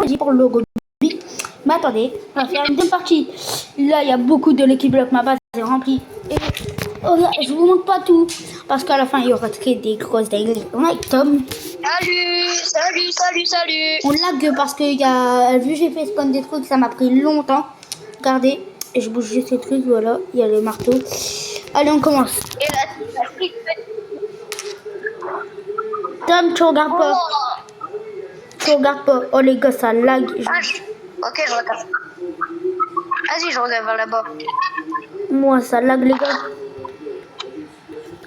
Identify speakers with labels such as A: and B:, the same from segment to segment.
A: dit pour le logo. Mais attendez, on va faire une deuxième partie. Là, il y a beaucoup de l'équipe bloc. Ma base est remplie. Et oh, là, je vous montre pas tout. Parce qu'à la fin, il y aura très des grosses dingueries. On a Tom.
B: Salut.
A: On lag parce que vu que j'ai fait spawn des trucs, ça m'a pris longtemps. Regardez, et je bouge juste ces trucs, voilà. Il y a le marteau. Allez, on commence.
B: Et là,
A: Tom, tu regardes pas. Tu regardes pas. Oh les gars, ça lag.
B: Ok, je regarde. Vas-y, je regarde vers là-bas.
A: Moi, ça lag, les gars.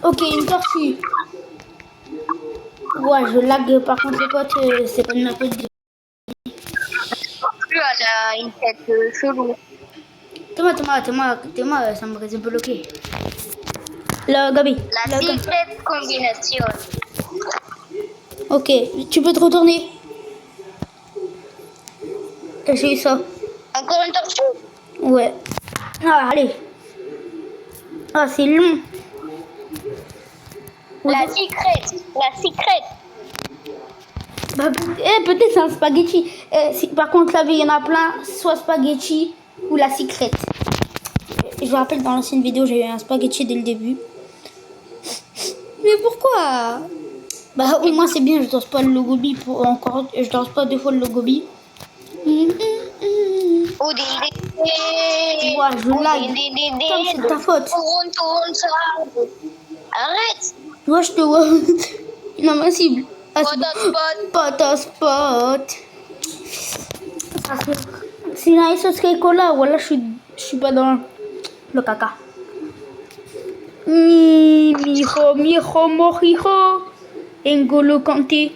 A: Ok, une tortue. Ouais, je lag. Par contre, les potes, c'est pas de ma faute.
B: Plus, elle a une tête chelou.
A: Thomas, ça me reste bloqué. Là, Gabi.
B: La secret combination.
A: Ok, tu peux te retourner. J'ai eu ça.
B: Encore une tortue?
A: Ouais. Ah, allez. Ah, c'est long.
B: La secret.
A: Bah, peut-être c'est un spaghetti. Par contre, là, il y en a plein. Soit spaghetti ou la secret. Je me rappelle, dans l'ancienne vidéo, j'ai eu un spaghetti dès le début. Mais pourquoi? Bah, au moins, c'est bien. Je danse pas le logobi pour encore. Je danse pas deux fois le logobi.
B: Ouais,
A: je lag. Tom, c'est ta faute.
B: Arrête.
A: Moi, je te vois. Non, ma cible. Ah, Potospot. Si la sauce Coca-Cola, voilà, je suis pas dans le caca. Mijo, Morijo. N'Golo Kanté.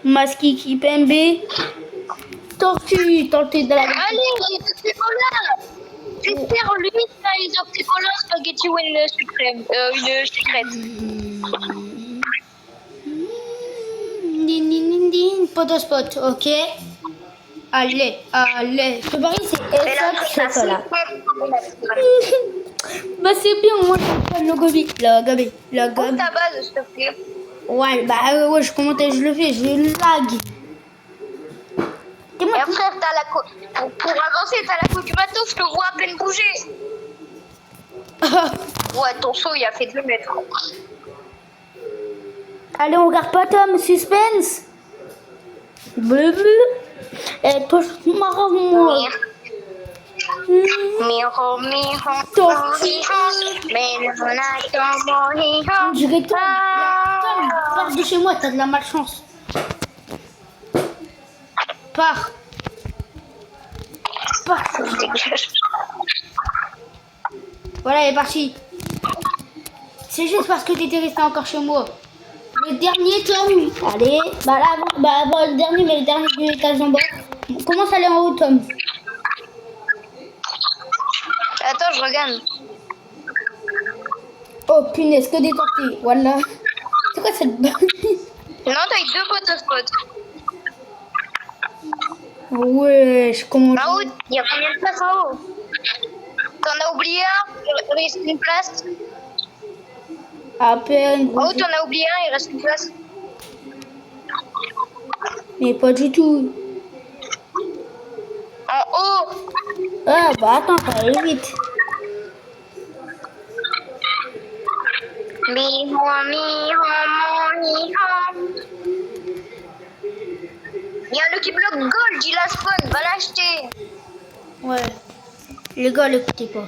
A: Maski Kipembe. Tortue de la...
B: Allez, les Coca-Cola. J'espère lui, ça, les Coca-Cola, spaghetti ou une suprême. Une secrète.
A: Din, Potospot, ok. Allez. Je te parie, c'est chocolat. Bah, c'est bien, moi, je fais le logobi. Le
B: Pour ta base, s'il te plaît.
A: Ouais, ouais, je le fais, je lag.
B: Et après, pour avancer, t'as la coupe du bateau, je te vois à peine bouger. Ouais, ton saut, il a fait 2 mètres.
A: Allez, on regarde pas Tom, suspense. Et toi, je m'arrête, moi. Je vais Tom, pars de chez moi, t'as de la malchance. Pars. Voilà, elle est partie. C'est juste parce que t'étais resté encore chez moi. Le dernier, Tom. Allez. Le dernier, mais le dernier du étage en bas. Commence à aller en haut, Tom.
B: Attends, je regarde.
A: Oh, punaise, que des tortilles. Voilà. C'est quoi cette balle?
B: Non, t'as eu 2 Potospot.
A: Ouais, je commence.
B: En haut, il y a combien de places en haut? T'en as oublié un? Il reste une place?
A: À peine.
B: En haut, t'en as oublié un, il reste une place?
A: Mais pas du tout.
B: En haut?
A: Ah, bah attends, ça va aller vite.
B: Mijo. Il y a un Lucky Block Gold, il a spawn, va l'acheter.
A: Ouais. Les gars, l'écoutez pas.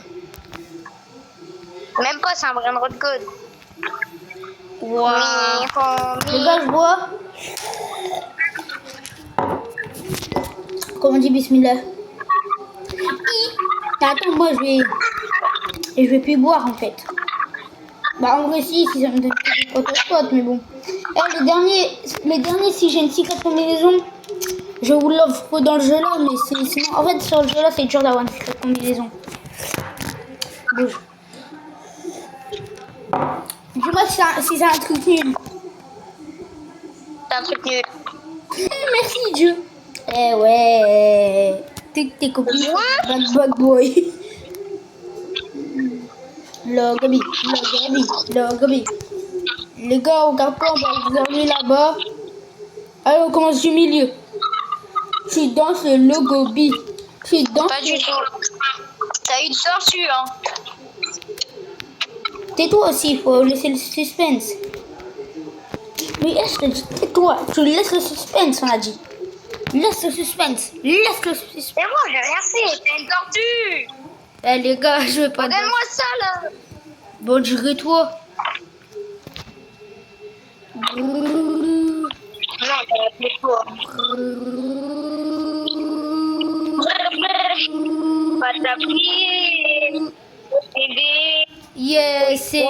B: Même pas, c'est un brin de road code.
A: Wow. Les gars, je bois. Comment on dit bismillah? Attends, moi je vais plus boire en fait. Bah en vrai si ça me donne des Potospot, mais bon. Les derniers, si j'ai une secret combinaison, je vous l'offre dans le jeu là, mais sinon en fait sur le jeu là c'est dur d'avoir une secret combinaison. Bouge. Dis-moi si c'est un truc nul.
B: C'est un truc nul.
A: Merci Dieu. Ouais. Tes copines. Bad boy. Le Gabi. Les gars, on regarde pas, on va vous aller là-bas. Allez, on commence du milieu. Tu danses le logobi. Tu danses.
B: Pas du tout. T'as eu de tortue, hein.
A: Tais-toi aussi, il faut laisser le suspense. Mais je te dis, tais-toi. Tu laisses le suspense, on a dit. Laisse le suspense. Laisse le suspense.
B: Mais moi, j'ai rien fait. T'es une tortue.
A: Eh les gars, je veux pas.
B: Regarde-moi ça, là.
A: Bon, dirais-toi.
B: Non, t'as toi.
A: Yes, c'est une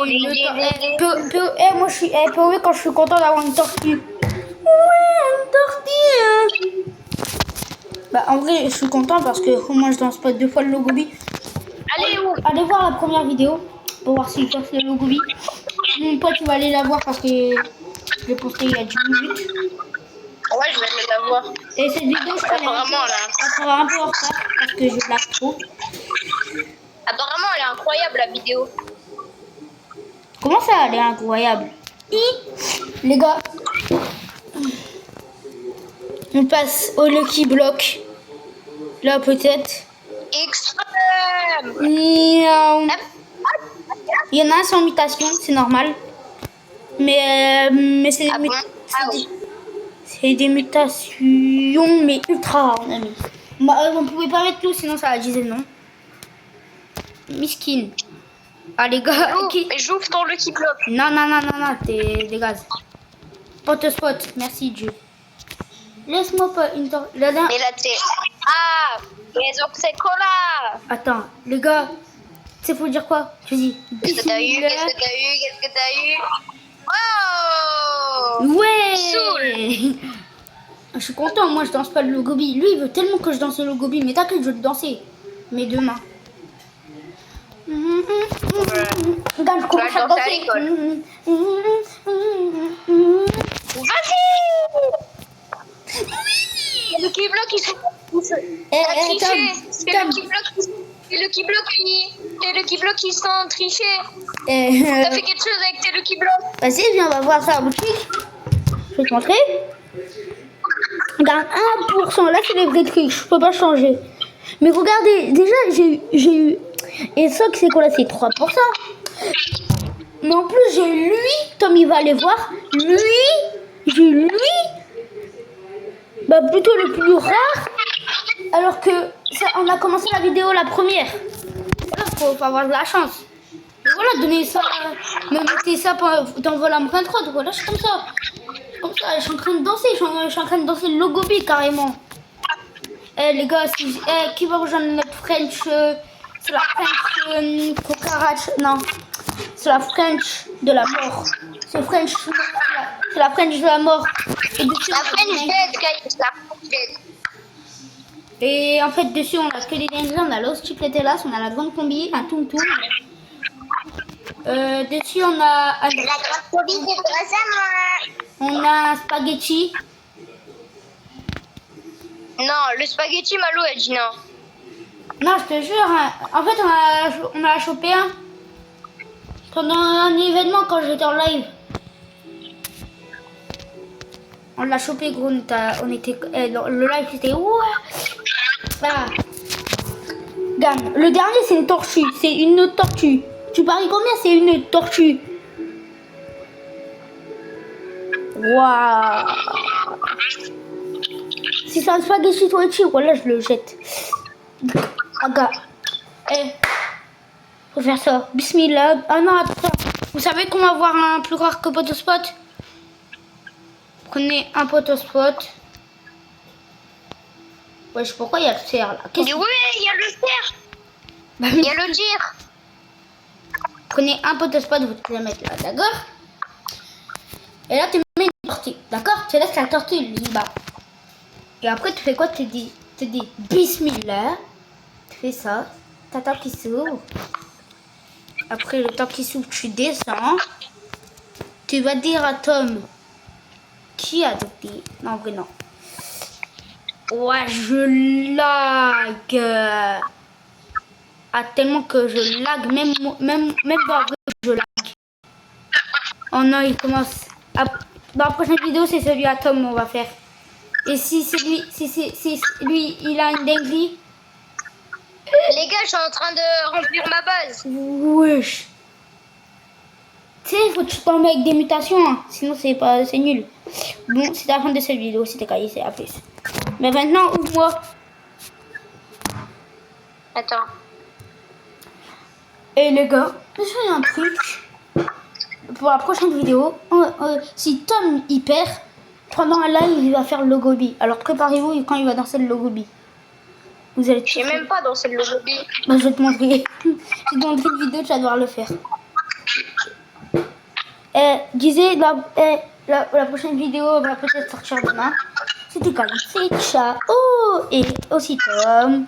A: moi je suis POV quand je suis content d'avoir une tortue. Ouais, une tortue. Bah en vrai, je suis content parce que moi je danse pas 2 fois le logobi.
B: Allez où?
A: Allez voir la première vidéo pour voir s'il danse le logobi. Mon pote, tu vas aller la voir parce que je l'ai posté il y a 10 minutes.
B: Ouais, je vais aller la voir.
A: Et cette vidéo, je serai
B: Apparemment, là.
A: elle sera un peu en retard parce que je blague trop.
B: Apparemment, elle est incroyable, la vidéo.
A: Comment ça, elle est incroyable. Les gars, on passe au Lucky Block. Là, peut-être.
B: Extrême.
A: Miaou. Il y en a un sans mutation, c'est normal. Mais c'est des,
B: Ah bon? Ah oui.
A: c'est des mutations, mais ultra rares, on a mis. On pouvait pas mettre tout, sinon ça disait non. Miskin. Ah, les gars.
B: J'ouvre ton Lucky Block.
A: Non, t'es des gaz. Spot, merci Dieu. Laisse-moi pas une tortue.
B: Mais là, t'es... Ah, les oxycola.
A: Attends, les gars, tu sais, faut dire quoi? Je dis.
B: Qu'est-ce que t'as eu? Qu'est-ce que t'as eu? Oh!
A: Ouais! Je suis content, moi je danse pas le logobi. Lui, il veut tellement que je danse le logobi, mais t'inquiète, je vais le danser. Mais demain. Regarde, je commence à danser.
B: Vas-y! Le Lucky Block, ils sont... C'est le Lucky Block, ils sont trichés. T'as fait quelque chose avec tes Lucky Block?
A: Vas-y, viens, on va voir ça à la boutique. Je vais te montrer. Regarde, 1%. Là, c'est les vrais trucs. Je peux pas changer. Mais regardez, déjà, j'ai eu... Et ça, c'est quoi là? C'est 3%. Mais en plus, j'ai lui. Tom, il va aller voir. Lui. J'ai lui. Bah, plutôt le plus rare. Alors que ça, on a commencé la vidéo la première. Voilà, faut avoir de la chance. Et voilà, donner ça, me mettez ça dans Volam 23. Voilà, je suis comme ça. Je suis en train de danser. Je suis en train de danser le logobi carrément. Eh les gars, qui va rejoindre notre French? C'est la French Cocarach. Non, c'est la French de la mort. C'est la French de la mort. Et dessus,
B: La French Dead, guys. La French Dead.
A: Et en fait, dessus, on a que des dingueries. On a l'os chicletelas, on a la grande combi, un tum tum. Dessus, on a
B: La grande combi, c'est grâce à moi.
A: on a un spaghetti.
B: Non, le spaghetti, Malou, elle dit non.
A: Non, je te jure. Hein. En fait, on a chopé un pendant un événement quand j'étais en live. On l'a chopé, gros. On était, le live, c'était ouais. Voilà. Regarde, le dernier, c'est une tortue. C'est une autre tortue. Tu paries combien? C'est une tortue. Waouh. Si c'est un spaghetti Twitchy, voilà, je le jette. Aga. Faut faire ça. Bismillah. Ah non, attends. Vous savez qu'on va avoir un plus rare que Potospot? Prenez un Potospot. Wesh, pourquoi il y a le cerf là?
B: Mais oui, il y a le cerf. Il y a le tir.
A: Prenez un Potospot, vous allez mettre là, d'accord? Et là, tu mets une tortue, d'accord? Tu laisses la tortue libre. Et après, tu fais quoi? Tu dis Bismillah. Tu fais ça. T'attends qu'il s'ouvre. Après, le temps qu'il s'ouvre, tu descends. Tu vas dire à Tom qui a adopté. Non, en vrai, non. Ouais, je lag. Ah, tellement que je lag. Même dans la vraie, je lag. Oh non, il commence. Dans la prochaine vidéo, c'est celui à Tom on va faire. Et si c'est lui, si lui, il a une dinguerie.
B: Les gars, je suis en train de remplir ma base.
A: Wesh. Tu sais, faut que tu tombes avec des mutations, hein. Sinon c'est nul. Bon, c'était la fin de cette vidéo, c'était Kali, c'est à plus. Mais maintenant, ouvre-moi.
B: Attends.
A: Et les gars, je fais un truc. Pour la prochaine vidéo, si Tom y perd, pendant un live, il va faire le logobi. Alors préparez-vous quand il va danser le logobi. Vous allez
B: Je sais même pas danser le lobby.
A: Bah, je vais te montrer. Je vais te montrer une vidéo, tu vas devoir le faire. Disais, la prochaine vidéo va peut-être sortir demain. C'était Kali, c'est ciao. Et aussi Tom.